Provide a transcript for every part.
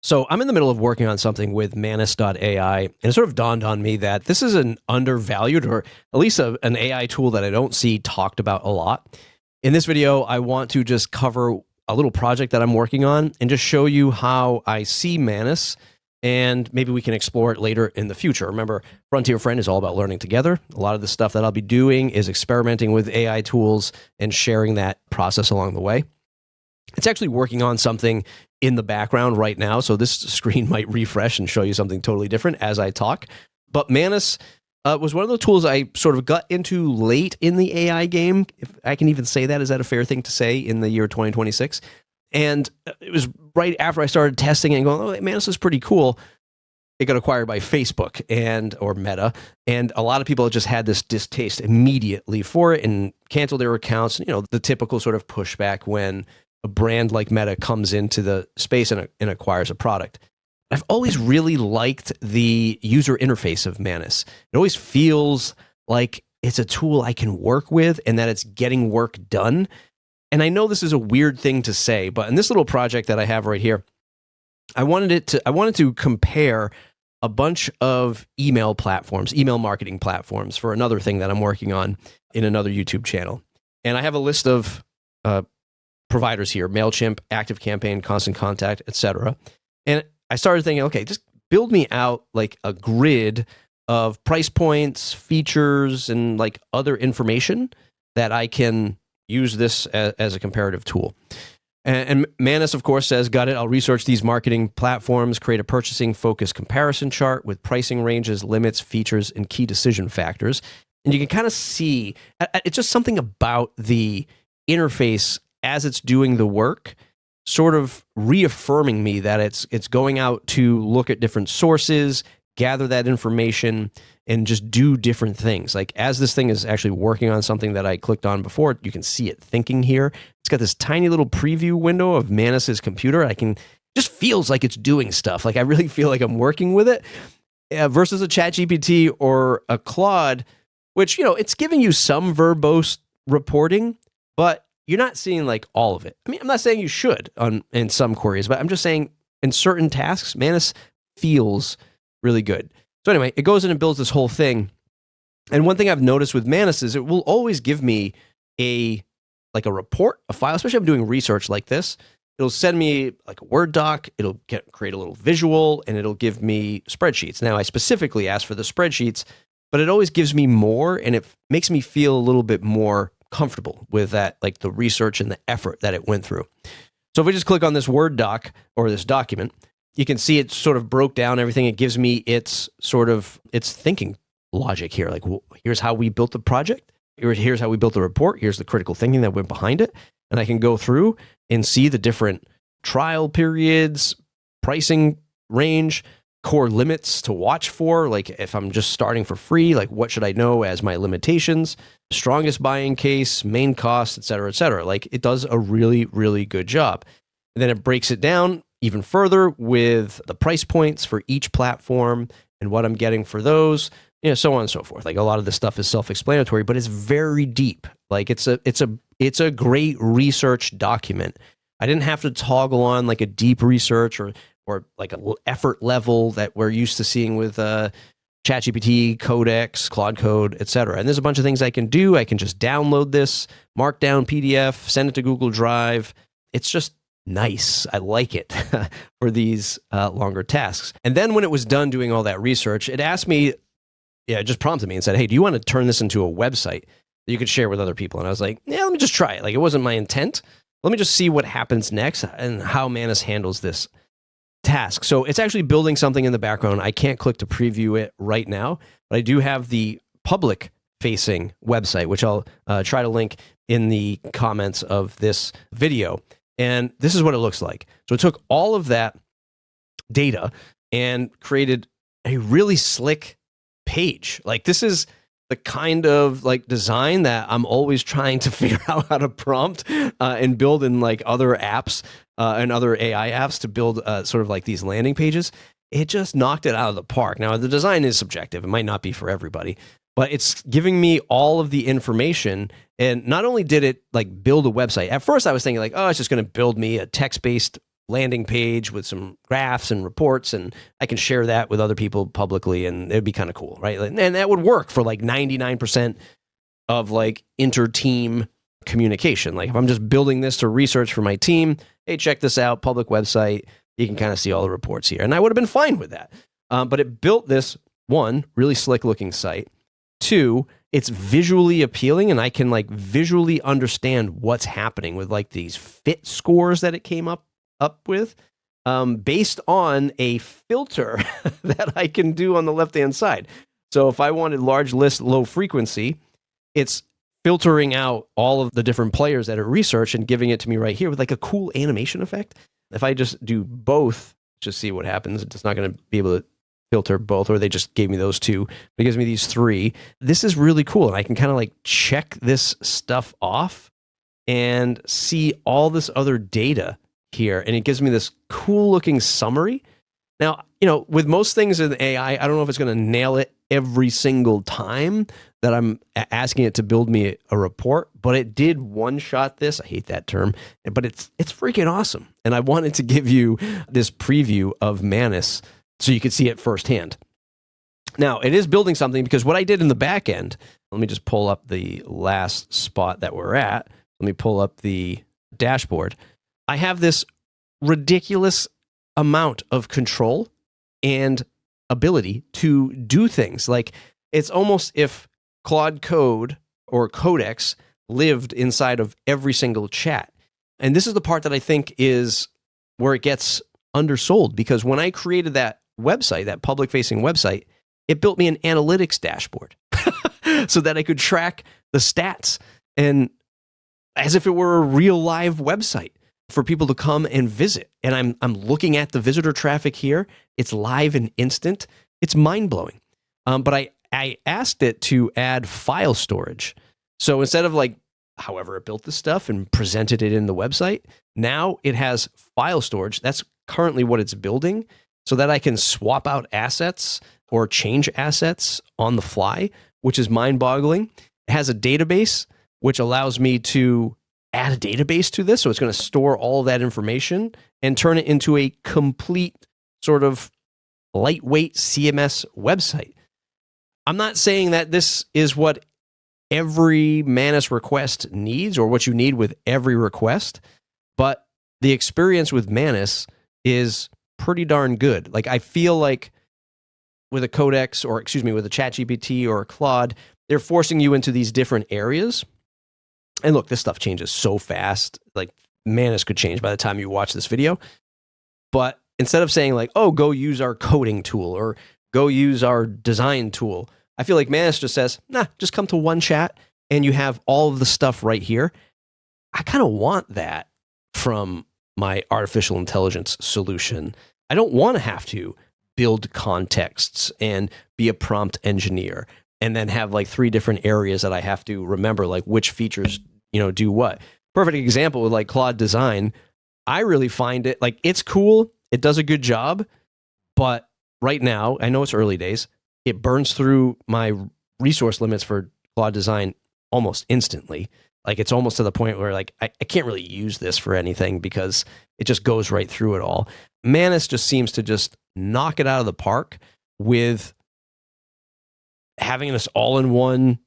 So I'm in the middle of working on something with Manus AI, and it sort of dawned on me that this is an undervalued, or at least an AI tool that I don't see talked about a lot. In this video, I want to just cover a little project that I'm working on and just show you how I see Manus, and maybe we can explore it later in the future. Remember, Frontier Friend is all about learning together. A lot of the stuff that I'll be doing is experimenting with AI tools and sharing that process along the way. It's actually working on something in the background right now, so this screen might refresh and show you something totally different as I talk. But Manus was one of the tools I sort of got into late in the AI game, if I can even say that. Is that a fair thing to say in the year 2026? And it was right after I started testing it and going, oh, Manus is pretty cool. It got acquired by Facebook or Meta, and a lot of people just had this distaste immediately for it and canceled their accounts. You know, the typical sort of pushback when a brand like Meta comes into the space and acquires a product. I've always really liked the user interface of Manus. It always feels like it's a tool I can work with and that it's getting work done. And I know this is a weird thing to say, but in this little project that I have right here, I wanted to compare a bunch of email marketing platforms for another thing that I'm working on in another YouTube channel. And I have a list of providers here: MailChimp, ActiveCampaign, Constant Contact, etc. And I started thinking, okay, just build me out like a grid of price points, features, and like other information that I can use this as a comparative tool. And Manus, of course, says, got it. I'll research these marketing platforms, create a purchasing focus comparison chart with pricing ranges, limits, features, and key decision factors. And you can kind of see, it's just something about the interface as it's doing the work, sort of reaffirming me that it's going out to look at different sources, gather that information, and just do different things. Like as this thing is actually working on something that I clicked on before, you can see it thinking here. It's got this tiny little preview window of Manus's computer. Just feels like it's doing stuff. Like I really feel like I'm working with it versus a ChatGPT or a Claude, which, you know, it's giving you some verbose reporting, but you're not seeing like all of it. I mean, I'm not saying you should in some queries, but I'm just saying in certain tasks, Manus feels really good. So anyway, it goes in and builds this whole thing. And one thing I've noticed with Manus is it will always give me a report, a file, especially if I'm doing research like this. It'll send me like a Word doc, it'll create a little visual, and it'll give me spreadsheets. Now, I specifically asked for the spreadsheets, but it always gives me more, and it makes me feel a little bit more comfortable with that, like the research and the effort that it went through. So if we just click on this Word doc or this document, you can see it sort of broke down everything. It gives me its thinking logic here. Like, well, here's how we built the project. Here's how we built the report. Here's the critical thinking that went behind it. And I can go through and see the different trial periods, pricing range, core limits to watch for. Like if I'm just starting for free, like what should I know as my limitations, strongest buying case, main cost, et cetera, et cetera. Like it does a really, really good job. And then it breaks it down even further with the price points for each platform and what I'm getting for those, you know, so on and so forth. Like a lot of this stuff is self-explanatory, but it's very deep. Like it's a great research document. I didn't have to toggle on like a deep research or like an effort level that we're used to seeing with ChatGPT, Codex, Claude Code, etc. And there's a bunch of things I can do. I can just download this, markdown PDF, send it to Google Drive. It's just nice. I like it for these longer tasks. And then when it was done doing all that research, it asked me, it just prompted me and said, hey, do you want to turn this into a website that you could share with other people? And I was like, yeah, let me just try it. Like it wasn't my intent. Let me just see what happens next and how Manus handles this task. So it's actually building something in the background. I can't click to preview it right now, but I do have the public facing website, which I'll try to link in the comments of this video. And this is what it looks like. So it took all of that data and created a really slick page. Like this is the kind of like design that I'm always trying to figure out how to prompt and build in like other apps and other AI apps to build sort of like these landing pages. It just knocked it out of the park. Now, the design is subjective. It might not be for everybody, but it's giving me all of the information. And not only did it like build a website, at first I was thinking like, oh, it's just going to build me a text-based landing page with some graphs and reports, and I can share that with other people publicly, and it'd be kind of cool, right? And that would work for like 99% of like inter-team communication. Like if I'm just building this to research for my team, hey, check this out, public website, you can kind of see all the reports here. And I would have been fine with that. But it built this, one, really slick looking site. Two, it's visually appealing, and I can like visually understand what's happening with like these fit scores that it came up with based on a filter that I can do on the left-hand side. So if I wanted large list, low frequency, it's filtering out all of the different players that it researched and giving it to me right here with like a cool animation effect. If I just do both, just see what happens. It's not going to be able to filter both, or they just gave me those two. It gives me these three. This is really cool, and I can kind of like check this stuff off and see all this other data here, and it gives me this cool looking summary. Now, with most things in AI, I don't know if it's going to nail it every single time that I'm asking it to build me a report, but it did one-shot this. I hate that term, but it's freaking awesome. And I wanted to give you this preview of Manus so you could see it firsthand. Now, it is building something, because what I did in the back end, let me just pull up the last spot that we're at. Let me pull up the dashboard. I have this ridiculous amount of control and ability to do things. Like, it's almost if Claude Code or Codex lived inside of every single chat. And this is the part that I think is where it gets undersold, because when I created that website, that public-facing website, it built me an analytics dashboard so that I could track the stats, and as if it were a real live website for people to come and visit. And I'm looking at the visitor traffic here. It's live and instant. It's mind-blowing. But I asked it to add file storage. So instead of like, however it built the stuff and presented it in the website, now it has file storage. That's currently what it's building, so that I can swap out assets or change assets on the fly, which is mind-boggling. It has a database, which allows me to add a database to this. So it's going to store all of that information and turn it into a complete sort of lightweight CMS website. I'm not saying that this is what every Manus request needs, or what you need with every request, but the experience with Manus is pretty darn good. Like, I feel like with a Codex, or with a ChatGPT or a Claude, they're forcing you into these different areas. And look, this stuff changes so fast. Like, Manus could change by the time you watch this video. But instead of saying like, oh, go use our coding tool or go use our design tool, I feel like Manus just says, nah, just come to one chat and you have all of the stuff right here. I kind of want that from my artificial intelligence solution. I don't want to have to build contexts and be a prompt engineer and then have like 3 different areas that I have to remember, like which features, do what. Perfect example with like Claude Design. I really find it like, it's cool. It does a good job. But right now, I know it's early days, it burns through my resource limits for Claude Design almost instantly. Like, it's almost to the point where like I can't really use this for anything because it just goes right through it all. Manus just seems to just knock it out of the park with having this all-in-one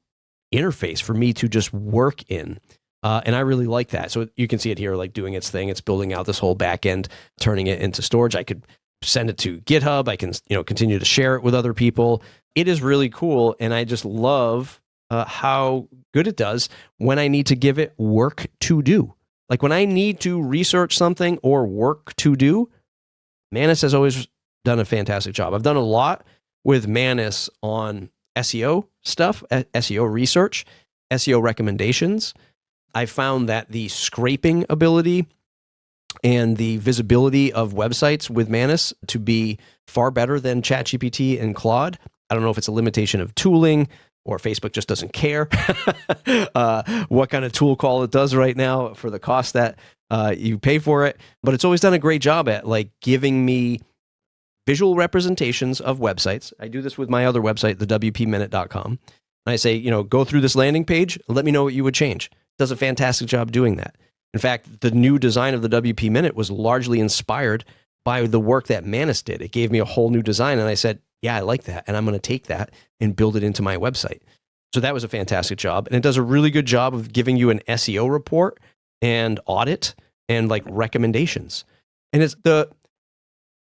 interface for me to just work in. And I really like that. So you can see it here, like doing its thing. It's building out this whole back end, turning it into storage. I could send it to GitHub. I can, continue to share it with other people. It is really cool. And I just love how good it does when I need to give it work to do. Like, when I need to research something or work to do, Manus has always done a fantastic job. I've done a lot with Manus on SEO stuff, SEO research, SEO recommendations. I found that the scraping ability and the visibility of websites with Manus to be far better than ChatGPT and Claude. I don't know if it's a limitation of tooling or Facebook just doesn't care what kind of tool call it does right now for the cost that you pay for it. But it's always done a great job at like giving me visual representations of websites. I do this with my other website, the WPminute.com. And I say, go through this landing page, let me know what you would change. It does a fantastic job doing that. In fact, the new design of the WP Minute was largely inspired by the work that Manus did. It gave me a whole new design, and I said, yeah, I like that, and I'm going to take that and build it into my website. So that was a fantastic job, and it does a really good job of giving you an SEO report and audit and like recommendations. And it's the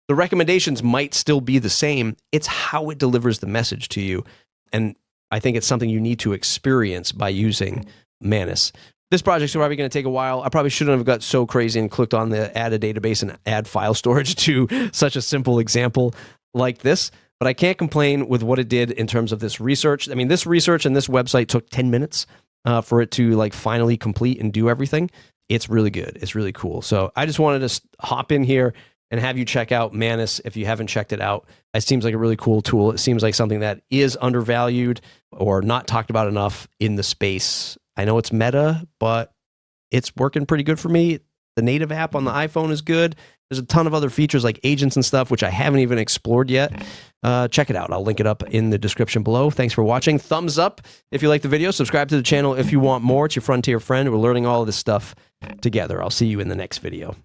recommendations might still be the same. It's how it delivers the message to you. And I think it's something you need to experience by using Manus. This project's probably going to take a while. I probably shouldn't have got so crazy and clicked on the add a database and add file storage to such a simple example like this. But I can't complain with what it did in terms of this research. I mean, this research and this website took 10 minutes for it to like finally complete and do everything. It's really good. It's really cool. So I just wanted to hop in here and have you check out Manus if you haven't checked it out. It seems like a really cool tool. It seems like something that is undervalued or not talked about enough in the space. I know it's meta, but it's working pretty good for me. The native app on the iPhone is good. There's a ton of other features like agents and stuff, which I haven't even explored yet. Check it out. I'll link it up in the description below. Thanks for watching. Thumbs up if you like the video. Subscribe to the channel if you want more. It's your Frontier friend. We're learning all of this stuff together. I'll see you in the next video.